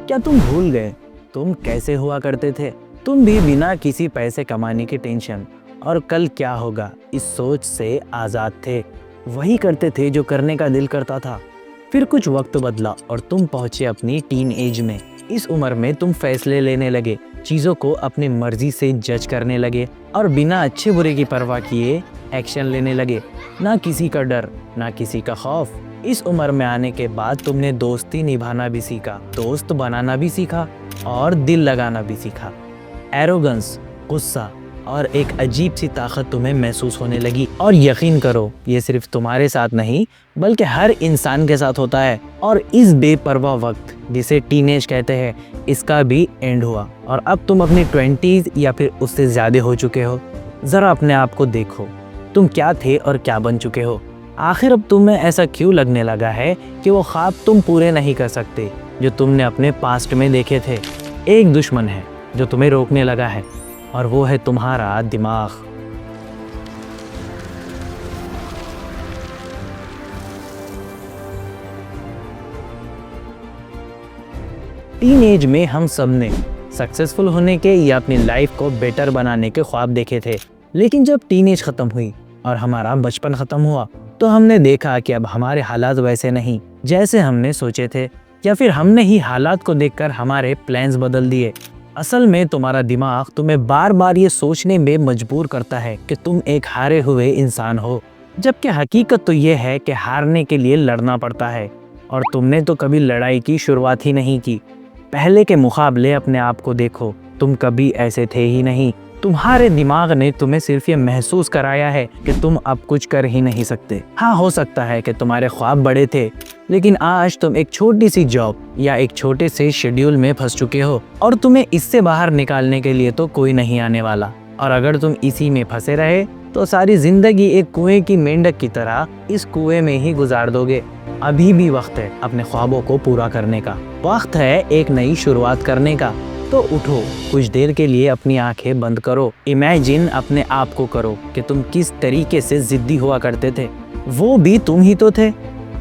क्या तुम भूल गए तुम कैसे हुआ करते थे? तुम भी बिना किसी पैसे कमाने की टेंशन और कल क्या होगा इस सोच से आज़ाद थे। वही करते थे जो करने का दिल करता था। फिर कुछ वक्त बदला और तुम पहुंचे अपनी टीन एज में। इस उम्र में तुम फैसले लेने लगे, चीज़ों को अपनी मर्जी से जज करने लगे और बिना अच्छे बुरे की परवाह किए एक्शन लेने लगे। ना किसी का डर, ना किसी का खौफ। इस उम्र में आने के बाद तुमने दोस्ती निभाना भी सीखा, दोस्त बनाना भी सीखा और दिल लगाना भी सीखा। एरोगेंस, गुस्सा और एक अजीब सी ताकत तुम्हें महसूस होने लगी। और यकीन करो, ये सिर्फ तुम्हारे साथ नहीं बल्कि हर इंसान के साथ होता है। और इस बेपरवाह वक्त जिसे टीनेज कहते हैं, इसका भी एंड हुआ और अब तुम अपनी 20s या फिर उससे ज़्यादा हो चुके हो। ज़रा अपने आप को देखो, तुम क्या थे और क्या बन चुके हो। आखिर अब तुम्हें ऐसा क्यों लगने लगा है कि वो ख्वाब तुम पूरे नहीं कर सकते जो तुमने अपने पास्ट में देखे थे? एक दुश्मन है जो तुम्हें रोकने लगा है और वो है तुम्हारा दिमाग। टीन एज में हम सब ने सक्सेसफुल होने के या अपनी लाइफ को बेटर बनाने के ख्वाब देखे थे, लेकिन जब टीन एज खत्म हुई और हमारा बचपन खत्म हुआ तो हमने देखा कि अब हमारे हालात वैसे नहीं जैसे हमने सोचे थे, या फिर हमने ही हालात को देखकर हमारे प्लान्स बदल दिए। असल में तुम्हारा दिमाग तुम्हें बार बार ये सोचने में मजबूर करता है कि तुम एक हारे हुए इंसान हो, जबकि हकीकत तो ये है कि हारने के लिए लड़ना पड़ता है और तुमने तो कभी लड़ाई की शुरुआत ही नहीं की। पहले के मुकाबले अपने आप को देखो, तुम कभी ऐसे थे ही नहीं। तुम्हारे दिमाग ने तुम्हें सिर्फ ये महसूस कराया है कि तुम अब कुछ कर ही नहीं सकते। हाँ, हो सकता है कि तुम्हारे ख्वाब बड़े थे, लेकिन आज तुम एक छोटी सी जॉब या एक छोटे से शेड्यूल में फंस चुके हो और तुम्हें इससे बाहर निकालने के लिए तो कोई नहीं आने वाला। और अगर तुम इसी में फंसे रहे तो सारी जिंदगी एक कुएं की मेंढक की तरह इस कुएं में ही गुजार दोगे। अभी भी वक्त है अपने ख्वाबों को पूरा करने का, वक्त है एक नई शुरुआत करने का। तो उठो, कुछ देर के लिए अपनी आंखें बंद करो, इमेजिन अपने आप को करो कि तुम किस तरीके से जिद्दी हुआ करते थे। वो भी तुम ही तो थे।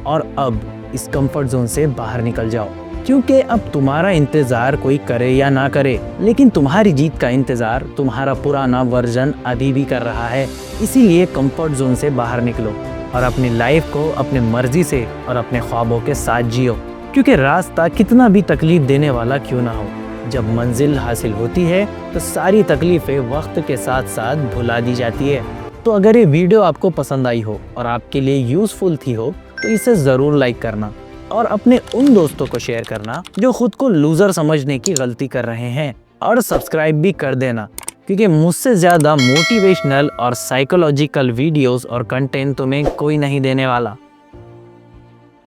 और अब इस कंफर्ट जोन से बाहर निकल जाओ, क्योंकि अब तुम्हारा इंतजार कोई करे या ना करे, लेकिन तुम्हारी जीत का इंतजार तुम्हारा पुराना वर्जन अभी भी कर रहा है। इसीलिए कंफर्ट जोन से बाहर निकलो और अपनी लाइफ को अपनी मर्जी से और अपने ख्वाबों के साथ जियो, क्योंकि रास्ता कितना भी तकलीफ देने वाला क्यों ना हो, जब मंजिल हासिल होती है तो सारी तकलीफें वक्त के साथ साथ भुला दी जाती है। तो अगर ये वीडियो आपको पसंद आई हो और आपके लिए यूज़फुल थी हो तो इसे ज़रूर लाइक करना और अपने उन दोस्तों को शेयर करना जो खुद को लूज़र समझने की गलती कर रहे हैं, और सब्सक्राइब भी कर देना, क्योंकि मुझसे ज़्यादा मोटिवेशनल और साइकोलॉजिकल वीडियोस और कंटेंट तुम्हें कोई नहीं देने वाला।